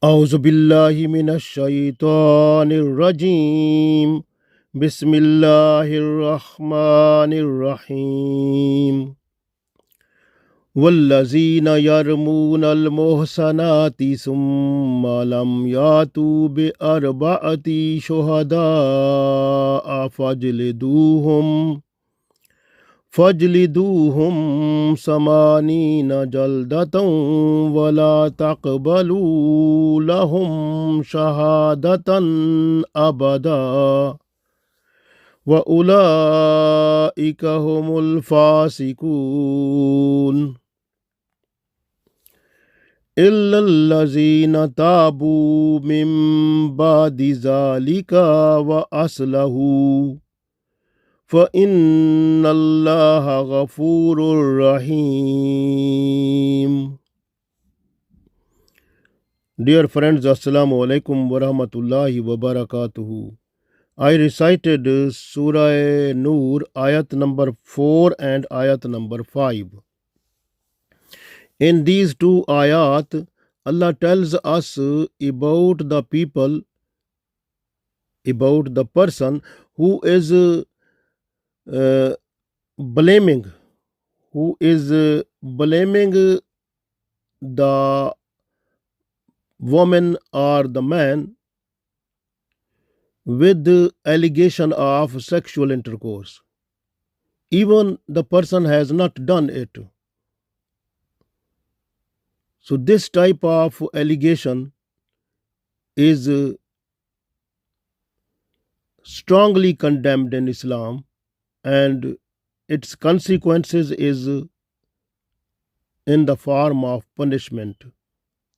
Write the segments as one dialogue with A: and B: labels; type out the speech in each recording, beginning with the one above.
A: أعوذ بالله من الشيطان الرجيم بسم الله الرحمن الرحيم والذين يرمون المحصنات ثم لم يأتوا بأربعة شهداء فاجلدوهم 80 جلدة ولا تقبلوا لهم شهادة أبدا وأولئك هم الفاسقون إلا الذين تابوا من بعد ذلك وأصلحوا فإن الله غفور رحيم. Dear friends, Assalamu alaikum wa rahmatullahi wa barakatuhu. I recited Surah Noor Ayat number 4 and Ayat number 5. In these two ayat, Allah tells us about the people, about the person who is blaming the woman or the man with the allegation of sexual intercourse, even the person has not done it. So this type of allegation is strongly condemned in Islam, and its consequences is in the form of punishment.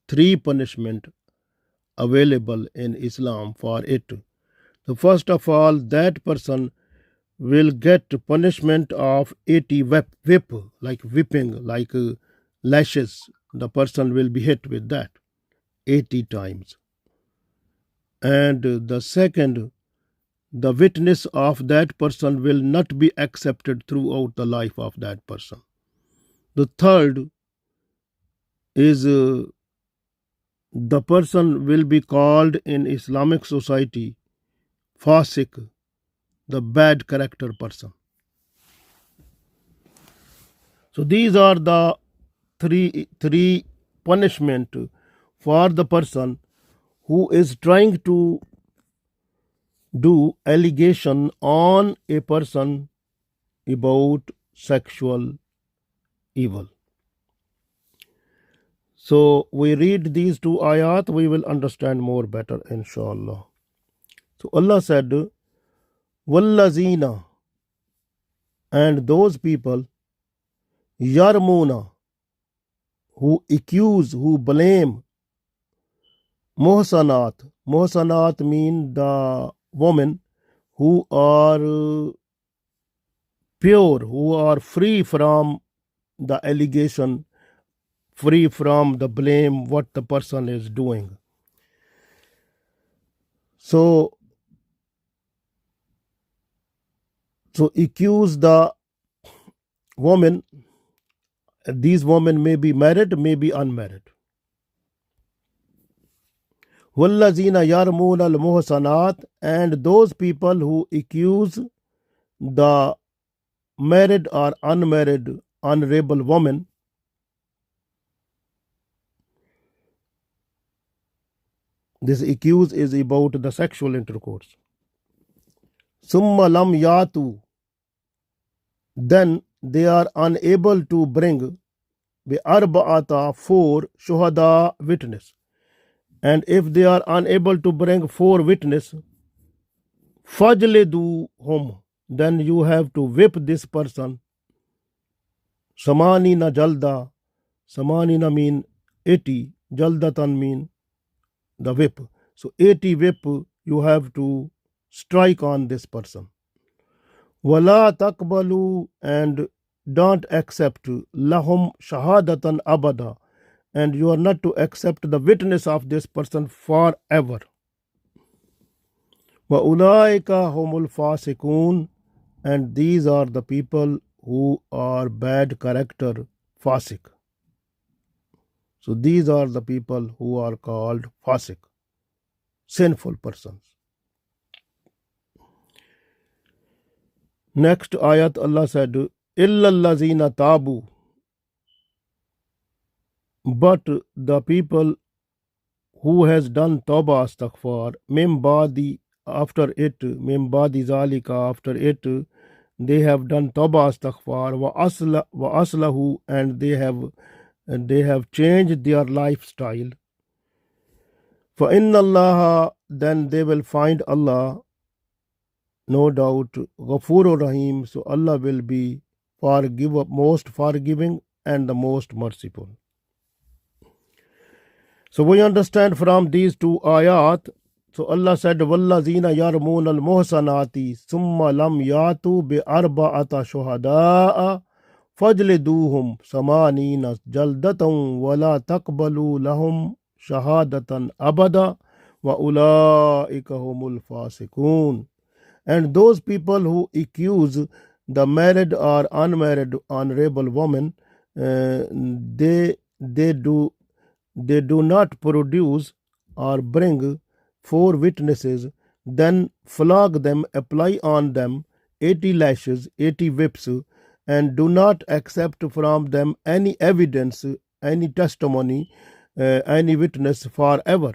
A: 3 punishment available in Islam for it. So first of all, that person will get punishment of 80 whip, like whipping, like lashes. The person will be hit with that 80 times. And the second, the witness of that person will not be accepted throughout the life of that person. The third is the person will be called in Islamic society fasik, the bad character person. So these are the three punishment for the person who is trying to do allegation on a person about sexual evil. So we read these two ayat, we will understand more better, inshallah. So Allah said, Wallazina, and those people, Yarmuna, who accuse, who blame, Muhsanat. Muhsanat mean the women who are pure, who are free from the allegation, free from the blame what the person is doing. So accuse the woman. These women may be married, may be unmarried. Wallazina yarmun al muhsanat, and those people who accuse the married or unmarried honorable woman, this accuse is about the sexual intercourse. Summa lam yatu, then they are unable to bring bi arba'ata 4 shuhada witness. And if they are unable to bring 4 witness, fajliduhum, then you have to whip this person. Samanina jalda, samanina mean 80, jaldatan mean the whip. So 80 whip you have to strike on this person. Wala takbalu, and don't accept lahum shahadatan abada, and you are not to accept the witness of this person forever. Wa ulaika humul fasikun, and these are the people who are bad character, fasik. So these are the people who are called fasik, sinful persons. Next ayat Allah said, illallazina tabu, but the people who has done tawbah astaghfar, mim badi, after it, mim badi zalika, after it, they have done tawbah astaghfar, wa aslahu, and they have changed their lifestyle. For inna Allah, then they will find Allah, no doubt, Ghafurur Rahim, so Allah will be most forgiving and the most merciful. So we understand from these two ayat. So Allah said, وَالَّذِينَ يَرْمُونَ الْمُحْصَنَاتِ ثُمَّ لَمْ يَأْتُوا بِأَرْبَعَةَ شُهَدَاءَ فَاجْلِدُوهُمْ ثَمَانِينَ جَلْدَةً وَلَا تَقْبَلُوا لَهُمْ شَهَادَةً أَبَدًا وَأُولَٰئِكَ هُمُ الْفَاسِقُونَ. And those people who accuse the married or unmarried honorable woman, they do not produce or bring 4 witnesses, then flog them, apply on them 80 lashes, 80 whips, and do not accept from them any evidence, any testimony, any witness forever.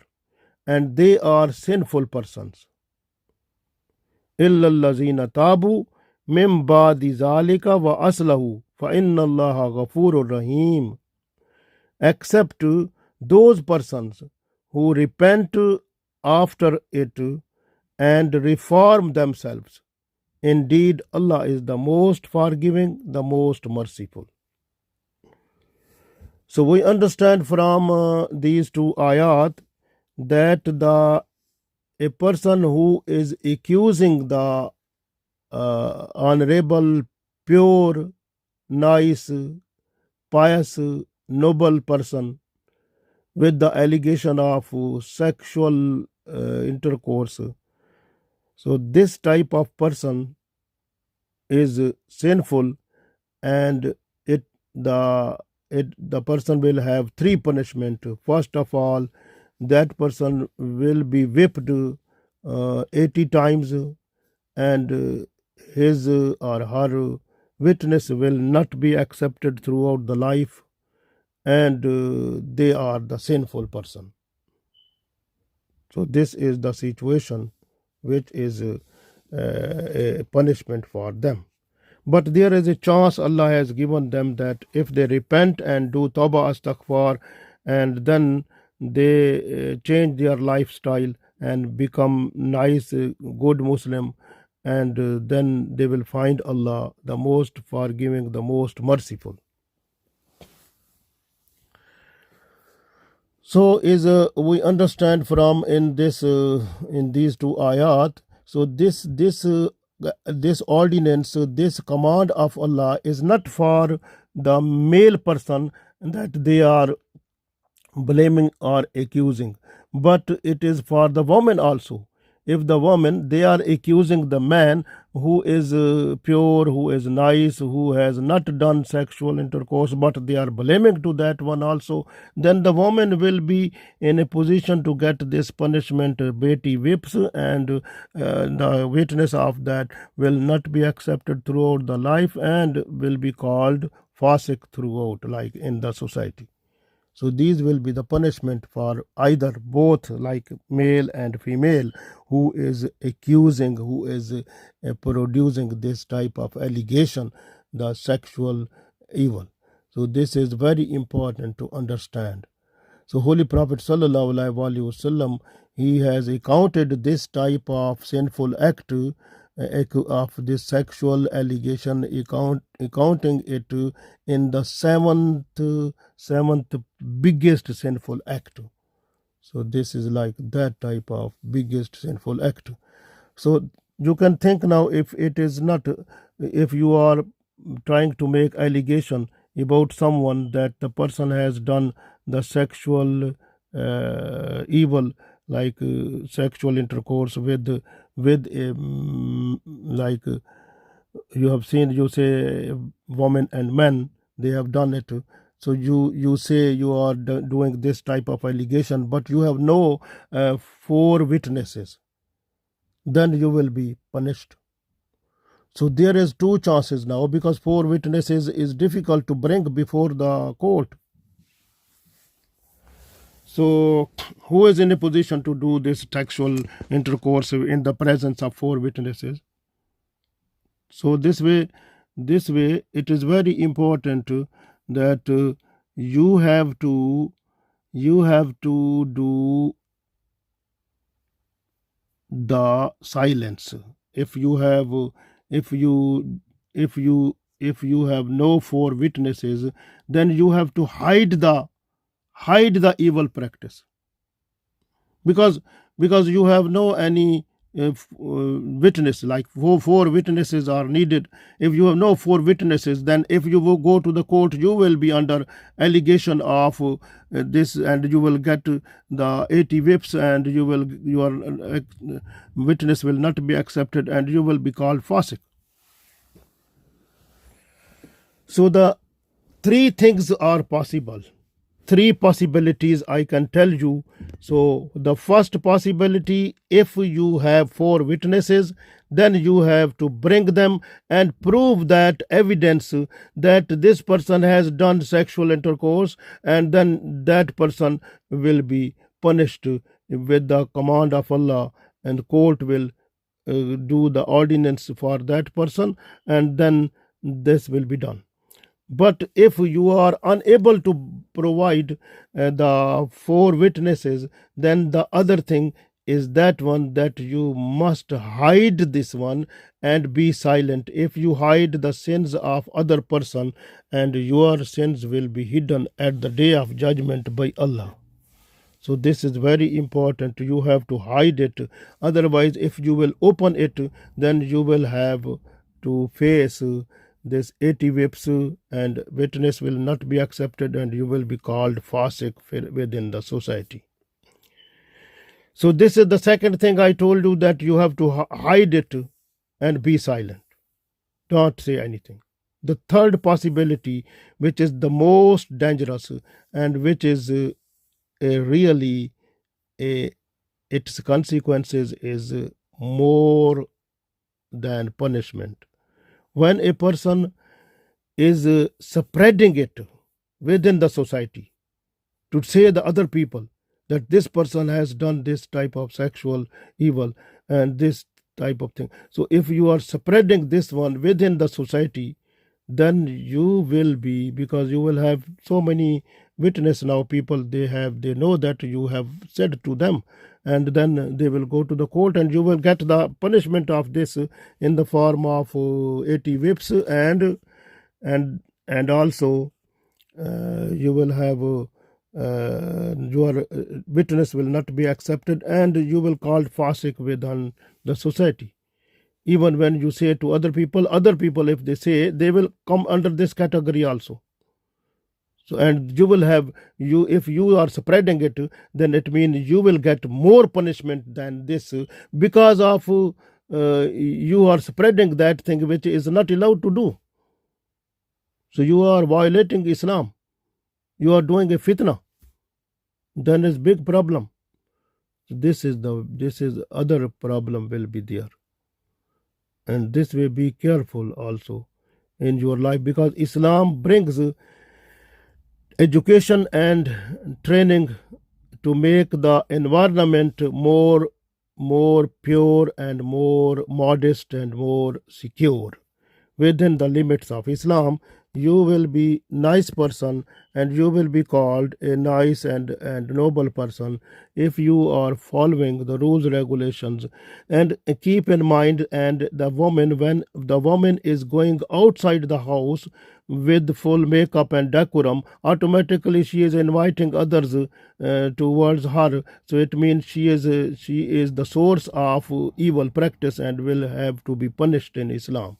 A: And they are sinful persons. illallazina tabu min ba'di zalika wa aslahu fa inna Allaha ghafurur rahim. Except those persons who repent after it and reform themselves. Indeed, Allah is the most forgiving, the most merciful. So we understand from these two ayat that a person who is accusing the honorable, pure, nice, pious, noble person with the allegation of sexual intercourse. So this type of person is sinful, and the person will have 3 punishment. First of all, that person will be whipped 80 times, and his or her witness will not be accepted throughout the life, and they are the sinful person. So this is the situation which is a punishment for them. But there is a chance Allah has given them that if they repent and do tawbah astaghfar, and then they change their lifestyle and become nice, good Muslim, and then they will find Allah the most forgiving, the most merciful. So we understand from in these two ayat. So this ordinance, this command of Allah is not for the male person that they are blaming or accusing, but it is for the woman also. If the woman, they are accusing the man who is pure, who is nice, who has not done sexual intercourse, but they are blaming to that one also, then the woman will be in a position to get this punishment, beti whips, and the witness of that will not be accepted throughout the life and will be called fasik throughout, like in the society. So these will be the punishment for either both, like male and female, who is accusing, who is producing this type of allegation, the sexual evil. So this is very important to understand. So Holy Prophet Sallallahu Alaihi Wasallam, he has accounted this type of sinful act of this sexual allegation, accounting it in the seventh biggest sinful act. So this is like that type of biggest sinful act. So you can think now, if it is not, if you are trying to make allegation about someone that the person has done the sexual evil, like sexual intercourse with a like you have seen, you say women and men, they have done it. So you say you are doing this type of allegation, but you have no 4 witnesses, then you will be punished. So there is 2 chances now, because 4 witnesses is difficult to bring before the court. So who is in a position to do this sexual intercourse in the presence of 4 witnesses? So this way it is very important that you have to do the silence. If you have if you if you if you have no 4 witnesses, then you have to hide the evil practice, because you have no any witness. Like 4 witnesses are needed. If you have no 4 witnesses, then if you will go to the court, you will be under allegation of this, and you will get the 80 whips, and your witness will not be accepted, and you will be called fasik. So the 3 things are possible. 3 possibilities I can tell you. So the first possibility, if you have 4 witnesses, then you have to bring them and prove that evidence that this person has done sexual intercourse, and then that person will be punished with the command of Allah, and court will do the ordinance for that person, and then this will be done. But if you are unable to provide the 4 witnesses, then the other thing is that one, that you must hide this one and be silent. If you hide the sins of other person, and your sins will be hidden at the day of judgment by Allah. So this is very important. You have to hide it. Otherwise, if you will open it, then you will have to face this 80 whips, and witness will not be accepted, and you will be called fasik within the society. So this is the second thing I told you, that you have to hide it and be silent. Don't say anything. The third possibility, which is the most dangerous, and which is really its consequences is more than punishment. When a person is spreading it within the society to say the other people that this person has done this type of sexual evil and this type of thing. So if you are spreading this one within the society, then you will be, because you will have so many witness now, people they know that you have said to them, and then they will go to the court, and you will get the punishment of this in the form of 80 whips, and also you will have your witness will not be accepted, and you will called fasik within the society. Even when you say to other people, if they say, they will come under this category also. So, and you will have, if you are spreading it, then it means you will get more punishment than this, because of you are spreading that thing which is not allowed to do. So you are violating Islam. You are doing a fitna. Then is big problem. This is other problem will be there. And this way, be careful also in your life, because Islam brings education and training to make the environment more pure and more modest and more secure. Within the limits of Islam, you will be nice person, and you will be called a nice and noble person if you are following the rules, regulations. And keep in mind, and the woman, when the woman is going outside the house with full makeup and decorum, automatically she is inviting others towards her. So it means she is the source of evil practice and will have to be punished in Islam.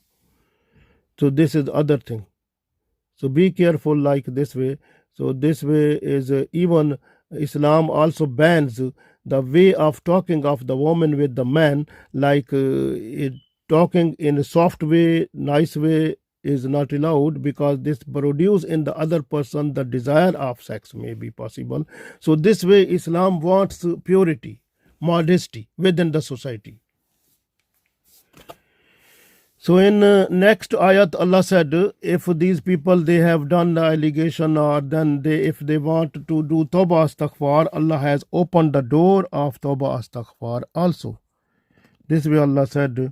A: So this is the other thing. So be careful like this way. So this way is even Islam also bans the way of talking of the woman with the man, like talking in a soft way, nice way, is not allowed, because this produce in the other person the desire of sex may be possible. So this way Islam wants purity, modesty within the society. So in next ayat Allah said, if these people they have done the allegation, or then if they want to do tawbah astaghfar, Allah has opened the door of tawbah astaghfar also. This way Allah said,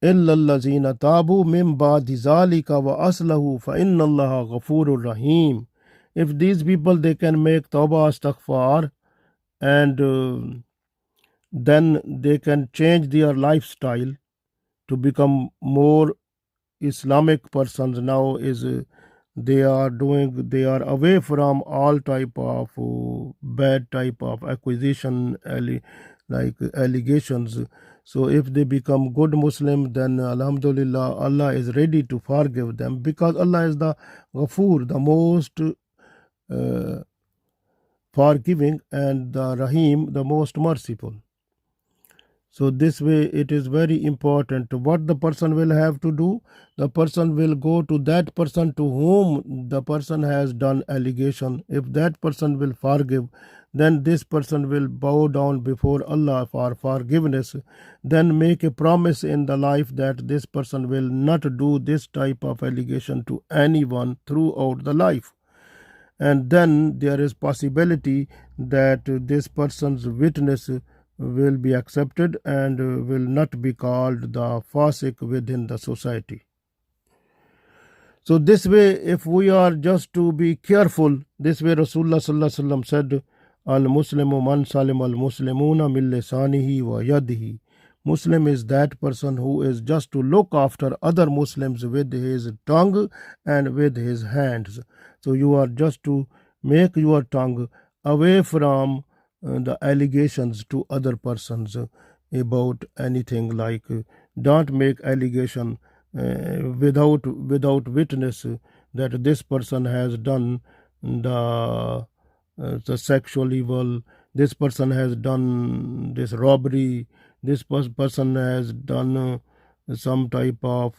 A: إِلَّا الَّذِينَ تَابُوا مِن بَعْدِ ذَلِكَ وَأَصْلَحُوا فَإِنَّ اللَّهَ غَفُورٌ رَحِيمٌ. If these people they can make tawbah astaghfar, and then they can change their lifestyle to become more Islamic persons, now is they are away from all type of bad type of acquisition, like allegations. So if they become good Muslim, then alhamdulillah Allah is ready to forgive them, because Allah is the Ghafoor, the most forgiving, and the Rahim, the most merciful. So this way it is very important what the person will have to do. The person will go to that person to whom the person has done allegation. If that person will forgive, then this person will bow down before Allah for forgiveness, then make a promise in the life that this person will not do this type of allegation to anyone throughout the life. And then there is possibility that this person's witness will be accepted and will not be called the fasik within the society. So this way, if we are just to be careful, this way Rasulullah sallallahu alaihi wasallam said, al-muslimu man salim al-muslimuna min lisanihi wa yadihi. Muslim is that person who is just to look after other Muslims with his tongue and with his hands. So you are just to make your tongue away from the allegations to other persons about anything, like don't make allegation without witness that this person has done the sexual evil, this person has done this robbery, this person has done some type of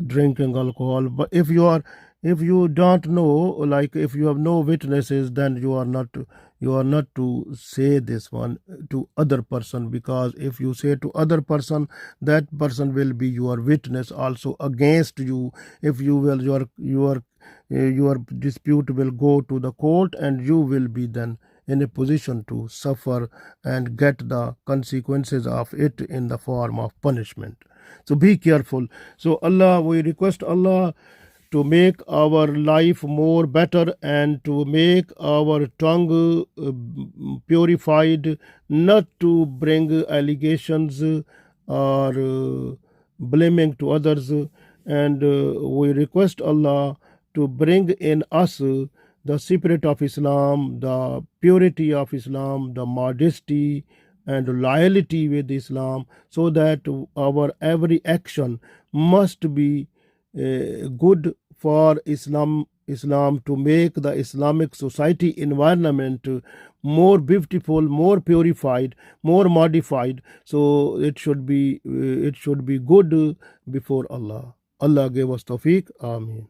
A: drinking alcohol. But if you don't know, like if you have no witnesses, then you are not to say this one to other person, because if you say to other person, that person will be your witness also against you. If you will, your dispute will go to the court, and you will be then in a position to suffer and get the consequences of it in the form of punishment. So be careful. So we request Allah to make our life more better, and to make our tongue purified, not to bring allegations or blaming to others. And we request Allah to bring in us the spirit of Islam, the purity of Islam, the modesty and loyalty with Islam, so that our every action must be good for Islam to make the Islamic society environment more beautiful, more purified, more modified. So it should be good before Allah. Allah gave us tawfiq. Ameen.